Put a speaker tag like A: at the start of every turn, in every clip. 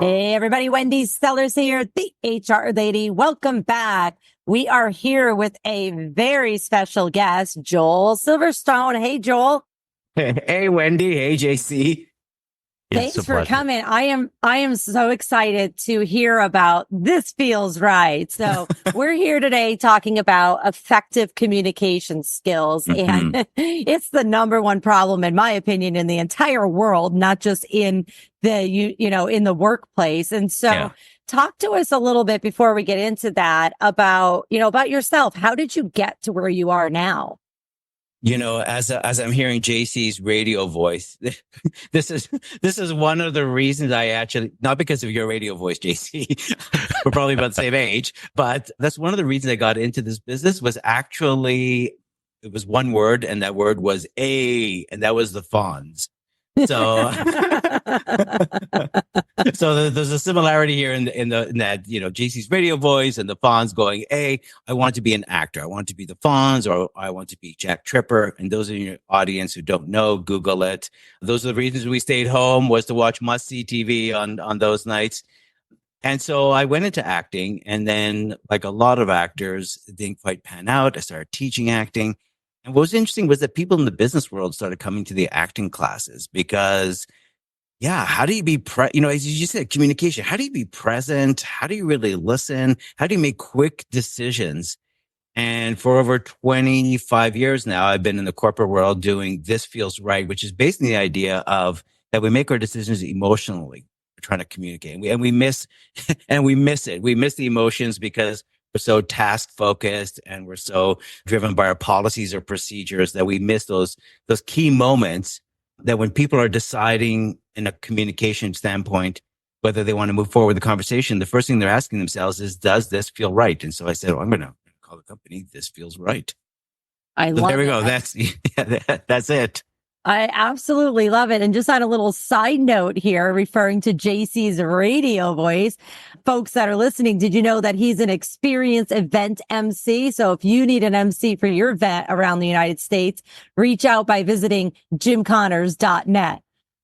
A: Hey, everybody. Wendy Sellers here, the HR lady. Welcome back. We are here with a very special guest, Joel Silverstone. Hey, Joel.
B: Hey, Wendy. Hey, JC.
A: Thanks for coming. I am so excited to hear about This Feels Right. So we're here today talking about effective communication skills. And it's the number one problem, in my opinion, in the entire world, not just in the, in the workplace. And so talk to us a little bit before we get into that about yourself. How did you get to where you are now?
B: As I'm hearing JC's radio voice, this is one of the reasons I actually, not because of your radio voice, JC, we're probably about the same age, but that's one of the reasons I got into this business was actually, it was one word, and that word was and that was the Fonz. So, so there's a similarity here in that, JC's radio voice and the Fonz going, I want to be an actor. I want to be the Fonz, or I want to be Jack Tripper. And those in your audience who don't know, Google it. Those are the reasons we stayed home, was to watch must-see TV on those nights. And so I went into acting, and then, like a lot of actors, it didn't quite pan out. I started teaching acting. And what was interesting was that people in the business world started coming to the acting classes because, how do you be, as you said, communication, how do you be present? How do you really listen? How do you make quick decisions? And for over 25 years now, I've been in the corporate world doing This Feels Right, which is basically the idea of that we make our decisions emotionally. We're trying to communicate, and we miss it. We miss the emotions because we're so task focused and we're so driven by our policies or procedures that we miss those key moments that when people are deciding in a communication standpoint, whether they want to move forward with the conversation, the first thing they're asking themselves is, does this feel right? And so I said, I'm going to call the company This Feels Right.
A: I love it.
B: There we go. That's it.
A: I absolutely love it. And just on a little side note here, referring to JC's radio voice, folks that are listening, did you know that he's an experienced event MC? So if you need an MC for your event around the United States, reach out by visiting jimconnors.net.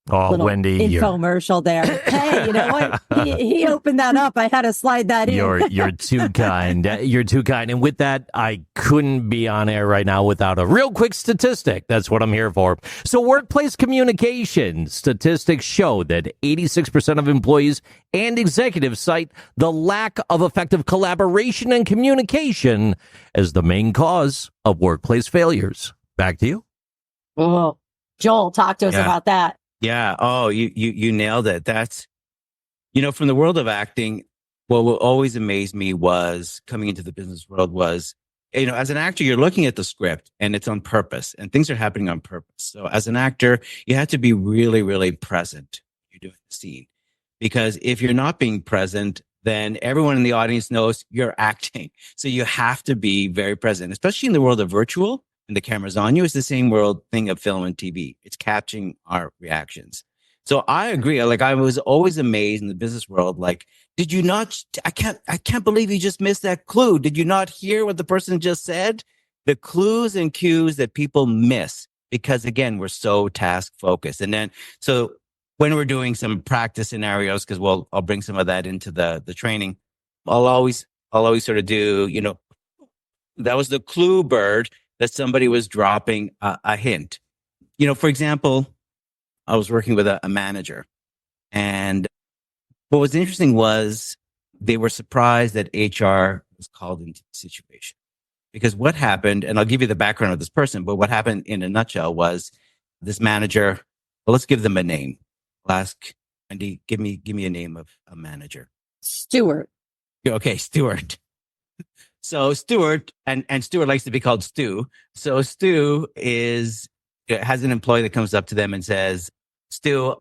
C: Oh,
A: little
C: Wendy,
A: infomercial there. Hey, you know what? He opened that up. I had to slide that in.
C: You're too kind. You're too kind. And with that, I couldn't be on air right now without a real quick statistic. That's what I'm here for. So workplace communication statistics show that 86% of employees and executives cite the lack of effective collaboration and communication as the main cause of workplace failures. Back to you.
A: Oh, Joel, talk to us about that.
B: Yeah. Oh, you nailed it. That's, from the world of acting, what always amazed me was coming into the business world was, as an actor, you're looking at the script and it's on purpose and things are happening on purpose. So as an actor, you have to be really, really present. You're doing the scene, because if you're not being present, then everyone in the audience knows you're acting. So you have to be very present, especially in the world of virtual. And the camera's on you. It's the same world thing of film and TV. It's capturing our reactions. So I agree. Like, I was always amazed in the business world. Like, did you not, I can't believe you just missed that clue. Did you not hear what the person just said? The clues and cues that people miss because, again, we're so task focused. And then, so when we're doing some practice scenarios, because I'll bring some of that into the training, I'll always sort of do, that was the clue bird, that somebody was dropping a hint. For example, I was working with a manager, and what was interesting was they were surprised that HR was called into the situation. Because what happened, and I'll give you the background of this person, but what happened in a nutshell was this manager, let's give them a name. I'll ask Andy, give me a name of a manager.
A: Stuart.
B: Okay, Stuart. So Stuart, and Stuart likes to be called Stu. So Stu has an employee that comes up to them and says, Stu,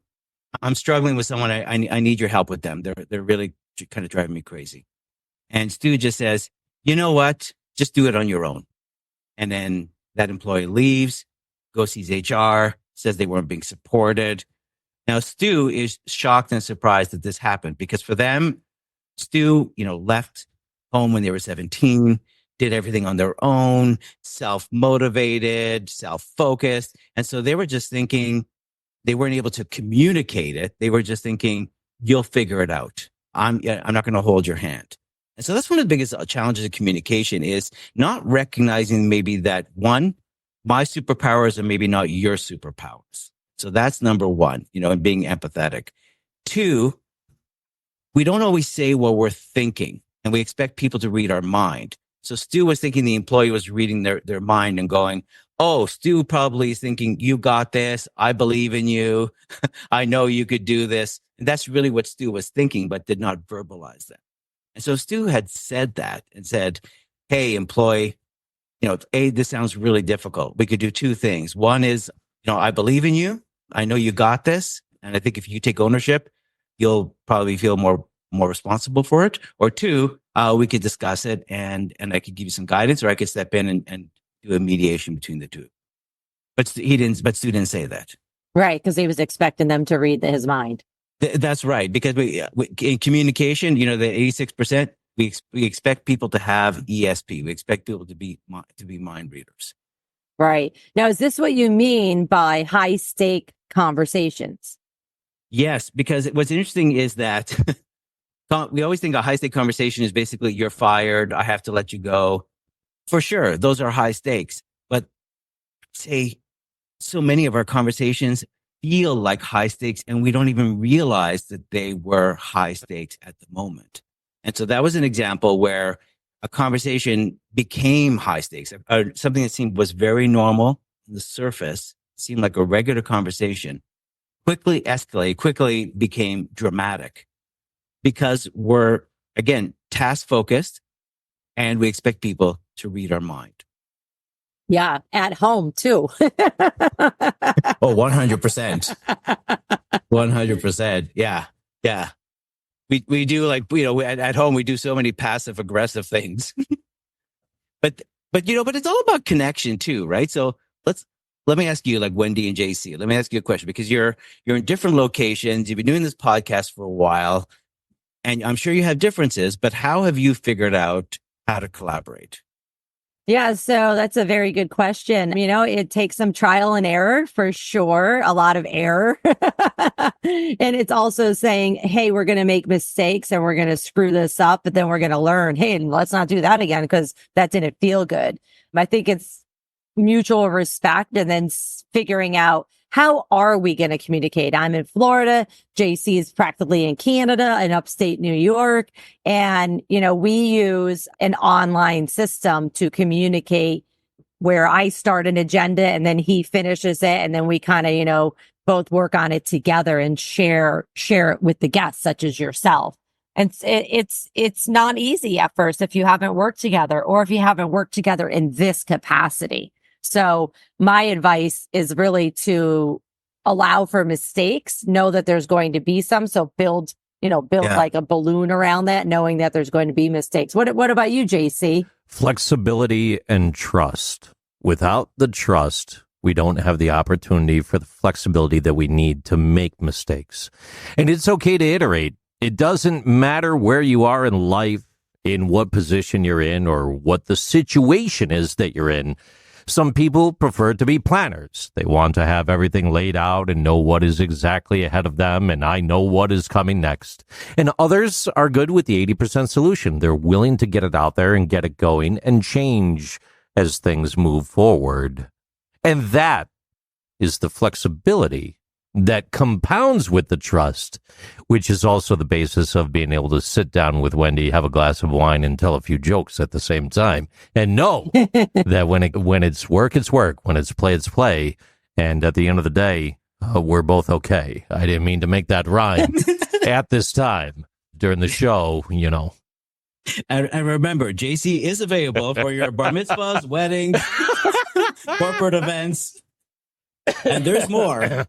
B: I'm struggling with someone. I need your help with them. They're really kind of driving me crazy. And Stu just says, you know what? Just do it on your own. And then that employee leaves, goes sees HR, says they weren't being supported. Now Stu is shocked and surprised that this happened, because for them, Stu, left home when they were 17, did everything on their own, self-motivated, self-focused. And so they were just thinking, they weren't able to communicate it. They were just thinking, you'll figure it out. I'm not going to hold your hand. And so that's one of the biggest challenges of communication is not recognizing maybe that one, my superpowers are maybe not your superpowers. So that's number one, and being empathetic. Two, we don't always say what we're thinking, and we expect people to read our mind. So Stu was thinking the employee was reading their mind and going, oh, Stu probably is thinking, you got this. I believe in you. I know you could do this. And that's really what Stu was thinking, but did not verbalize that. And so Stu had said that and said, hey, employee, this sounds really difficult. We could do two things. One is, I believe in you. I know you got this. And I think if you take ownership, you'll probably feel more responsible for it. Or two, we could discuss it and I could give you some guidance, or I could step in and do a mediation between the two. But Stu didn't say that.
A: Right. Because he was expecting them to read his mind.
B: That's right. Because we in communication, the 86%, we expect people to have ESP. We expect people to be mind readers.
A: Right. Now, is this what you mean by high stake conversations?
B: Yes, because what's interesting is that we always think a high stake conversation is basically you're fired. I have to let you go. For sure. Those are high stakes. But say so many of our conversations feel like high stakes and we don't even realize that they were high stakes at the moment. And so that was an example where a conversation became high stakes, something that was very normal on the surface, seemed like a regular conversation, quickly escalated, quickly became dramatic because we're, again, task focused and we expect people to read our mind.
A: Yeah, at home too.
B: Oh, 100%. 100%. Yeah. Yeah. We do at home, we do so many passive aggressive things. but it's all about connection too, right? So let me ask you, like Wendy and JC, let me ask you a question because you're in different locations. You've been doing this podcast for a while and I'm sure you have differences, but how have you figured out how to collaborate?
A: Yeah, so that's a very good question. It takes some trial and error for sure, a lot of error. And it's also saying, hey, we're going to make mistakes and we're going to screw this up, but then we're going to learn, hey, let's not do that again because that didn't feel good. I think it's mutual respect and then figuring out how are we going to communicate? I'm in Florida. JC is practically in Canada in upstate New York. And, we use an online system to communicate where I start an agenda and then he finishes it. And then we kind of, both work on it together and share it with the guests, such as yourself. And it's not easy at first if you haven't worked together or if you haven't worked together in this capacity. So my advice is really to allow for mistakes, know that there's going to be some. So build like a balloon around that, knowing that there's going to be mistakes. What about you, JC?
C: Flexibility and trust. Without the trust, we don't have the opportunity for the flexibility that we need to make mistakes. And it's okay to iterate. It doesn't matter where you are in life, in what position you're in, or what the situation is that you're in. Some people prefer to be planners. They want to have everything laid out and know what is exactly ahead of them, and I know what is coming next. And others are good with the 80% solution. They're willing to get it out there and get it going and change as things move forward. And that is the flexibility that compounds with the trust, which is also the basis of being able to sit down with Wendy, have a glass of wine, and tell a few jokes at the same time, and know that when it's work, it's work. When it's play, and at the end of the day, we're both okay. I didn't mean to make that rhyme at this time during the show,
B: And remember, JC is available for your bar mitzvahs, weddings, corporate events, and there's more.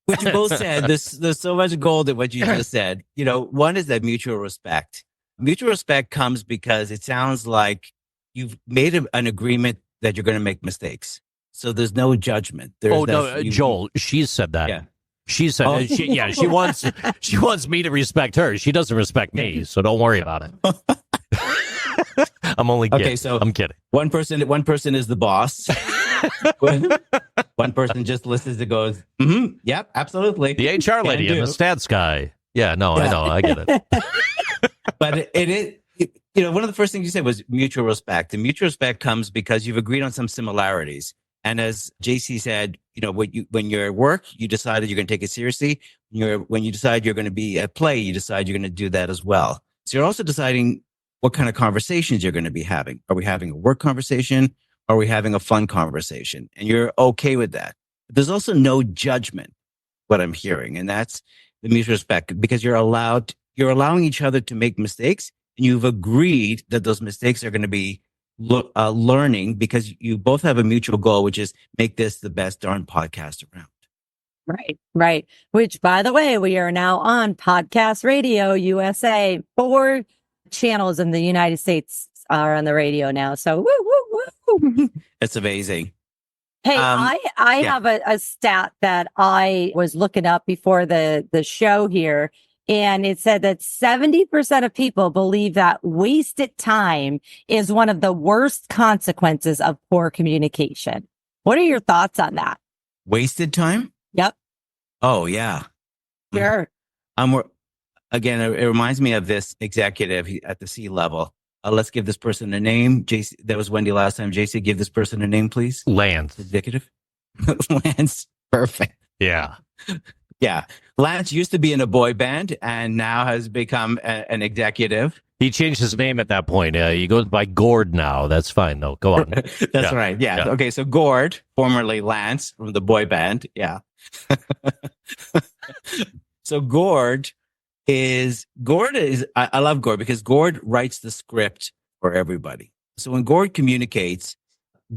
B: What you both said, there's so much gold in what you just said. One is that mutual respect. Mutual respect comes because it sounds like you've made an agreement that you're going to make mistakes. So there's no judgment.
C: Joel, she said that.
B: Yeah.
C: She said, she wants me to respect her. She doesn't respect me, so don't worry about it. I'm only kidding.
B: Okay, so
C: I'm kidding.
B: One person is the boss. One person just listens and goes, yep, absolutely.
C: The HR lady and the stats guy. Yeah, no, I know. I get it.
B: But it is, one of the first things you said was mutual respect. And mutual respect comes because you've agreed on some similarities. And as JC said, when you're at work, you decided you're going to take it seriously. When you decide you're going to be at play, you decide you're going to do that as well. So you're also deciding what kind of conversations you're going to be having. Are we having a work conversation? Are we having a fun conversation? And you're okay with that. But there's also no judgment, what I'm hearing. And that's the mutual respect, because you're allowing each other to make mistakes, and you've agreed that those mistakes are going to be learning, because you both have a mutual goal, which is make this the best darn podcast around.
A: Right. Which, by the way, we are now on Podcast Radio USA. 4 channels in the United States are on the radio now. So, woo.
B: That's amazing.
A: Hey, I have a stat that I was looking up before the show here, and it said that 70% of people believe that wasted time is one of the worst consequences of poor communication. What are your thoughts on that?
B: Wasted time?
A: Yep.
B: Oh, yeah.
A: Sure.
B: Again, it reminds me of this executive at the C level. Let's give this person a name. JC, that was Wendy last time. JC, give this person a name, please.
C: Lance.
B: Executive. Lance. Perfect.
C: Yeah.
B: Yeah. Lance used to be in a boy band and now has become an executive.
C: He changed his name at that point. He goes by Gord now. That's fine, though. Go on.
B: That's right. Yeah. Okay. So Gord, formerly Lance from the boy band. Yeah. So Gord is, I love Gord because Gord writes the script for everybody. So when Gord communicates,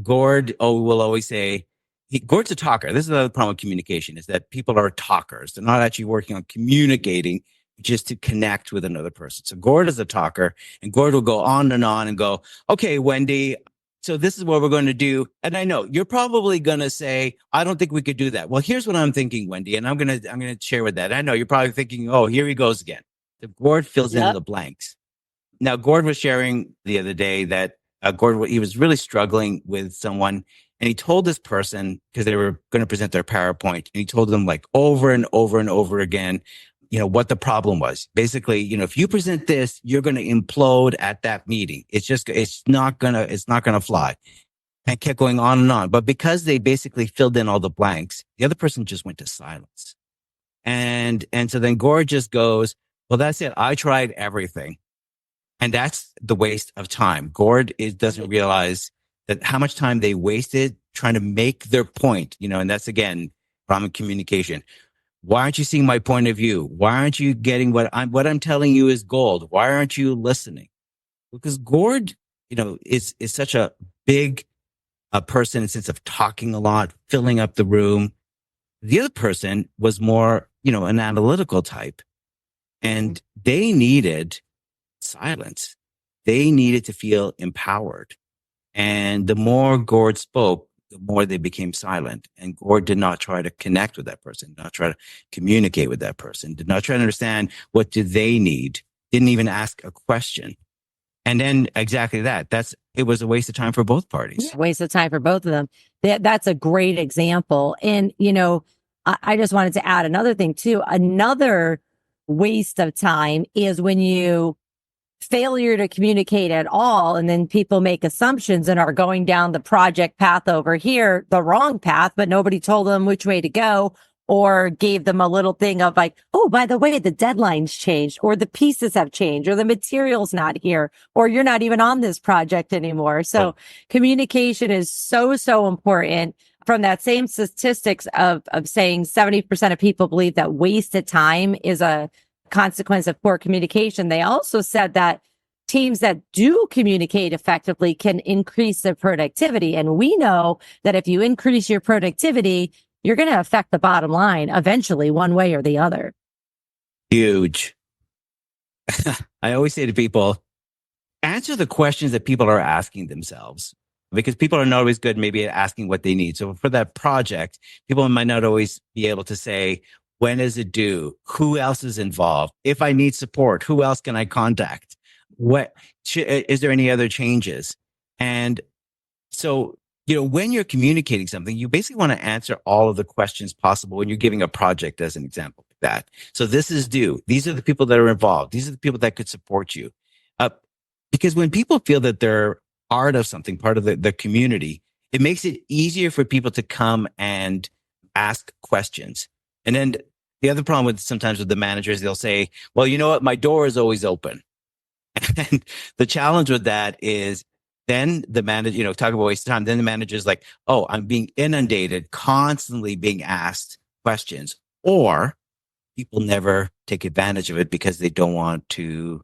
B: Gord will always say, Gord's a talker. This is another problem with communication, is that people are talkers. They're not actually working on communicating just to connect with another person. So Gord is a talker, and Gord will go on and go, okay, Wendy, so this is what we're going to do. And I know you're probably going to say, I don't think we could do that. Well, here's what I'm thinking, Wendy, and I'm going to share with that. I know you're probably thinking, oh, here he goes again. So Gord fills in the blanks. Now, Gord was sharing the other day that he was really struggling with someone, and he told this person, because they were going to present their PowerPoint, and he told them like over and over and over again, what the problem was. Basically, if you present this, you're going to implode at that meeting. It's not going to fly. And kept going on and on. But because they basically filled in all the blanks, the other person just went to silence. And so then Gord just goes, well, that's it. I tried everything. And that's the waste of time. Gord doesn't realize that how much time they wasted trying to make their point, and that's, again, problem communication. Why aren't you seeing my point of view? Why aren't you getting what I'm telling you is gold? Why aren't you listening? Because Gord, is such a big person in the sense of talking a lot, filling up the room. The other person was more, an analytical type, and they needed silence. They needed to feel empowered. And the more Gord spoke, the more they became silent. And Gord did not try to connect with that person, did not try to communicate with that person, did not try to understand what do they need, didn't even ask a question. And then exactly that. It was a waste of time for both parties.
A: Waste of time for both of them. That's a great example. And, I just wanted to add another thing too. Another waste of time is when you failure to communicate at all, and then people make assumptions and are going down the project path over here, the wrong path, but nobody told them which way to go, or gave them a little thing of like, oh, by the way, the deadline's changed, or the pieces have changed, or the material's not here, or you're not even on this project anymore. So communication is so important. From that same statistics of saying 70% of people believe that wasted time is a consequence of poor communication, they also said that teams that do communicate effectively can increase their productivity. And we know that if you increase your productivity, you're going to affect the bottom line eventually, one way or the other.
B: Huge. I always say to people, answer the questions that people are asking themselves, because people are not always good maybe at asking what they need. So for that project, people might not always be able to say, when is it due? Who else is involved? If I need support, who else can I contact? Is there any other changes? And so, when you're communicating something, you basically want to answer all of the questions possible when you're giving a project, as an example. that. So this is due. These are the people that are involved. These are the people that could support you. Because when people feel that they're part of something, part of the community, it makes it easier for people to come and ask questions. And then the other problem sometimes with the managers, they'll say, well, you know what? My door is always open. And the challenge with that is then the manager, talk about waste of time. Then the manager's like, oh, I'm being inundated, constantly being asked questions, or people never take advantage of it because they don't want to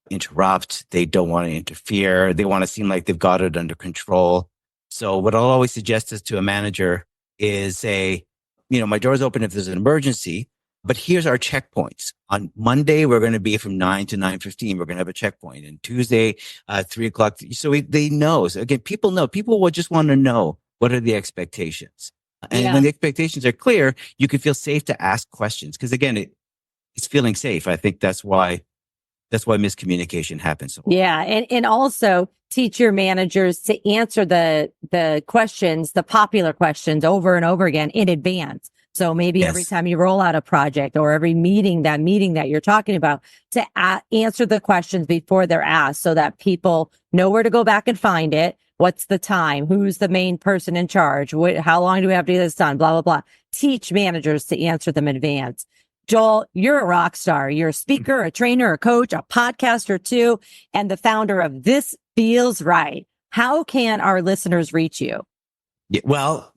B: interrupt. They don't want to interfere. They want to seem like they've got it under control. So what I'll always suggest is to a manager is say, my door's open if there's an emergency, but here's our checkpoints. On Monday, we're going to be from 9 to 9:15. We're going to have a checkpoint. And Tuesday, 3:00. So they know. So again, people know. People will just want to know what are the expectations. And when the expectations are clear, you can feel safe to ask questions. Because again, it's feeling safe. I think that's why miscommunication happens.
A: Yeah. And also teach your managers to answer the questions, the popular questions over and over again in advance. So maybe every time you roll out a project or every meeting that you're talking about, to answer the questions before they're asked so that people know where to go back and find it. What's the time? Who's the main person in charge? How long do we have to get this done? Blah, blah, blah. Teach managers to answer them in advance. Joel, you're a rock star. You're a speaker, a trainer, a coach, a podcaster too, and the founder of This Feels Right. How can our listeners reach you?
B: Yeah, well,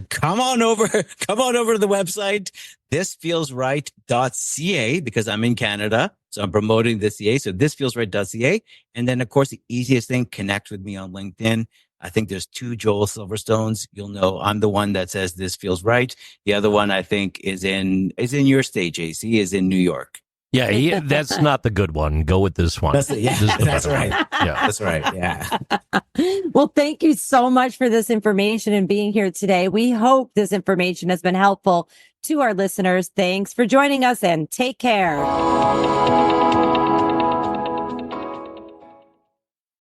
B: come on over to the website, thisfeelsright.ca, because I'm in Canada. So I'm promoting the CA. So thisfeelsright.ca. And then, of course, the easiest thing, connect with me on LinkedIn. I think there's 2 Joel Silverstones. You'll know I'm the one that says This Feels Right. The other one, I think, is in your state, JC, is in New York.
C: Yeah, that's not the good one. Go with this one.
B: That's right.
C: Yeah,
B: that's right. Yeah.
A: Well, thank you so much for this information and being here today. We hope this information has been helpful to our listeners. Thanks for joining us and take care.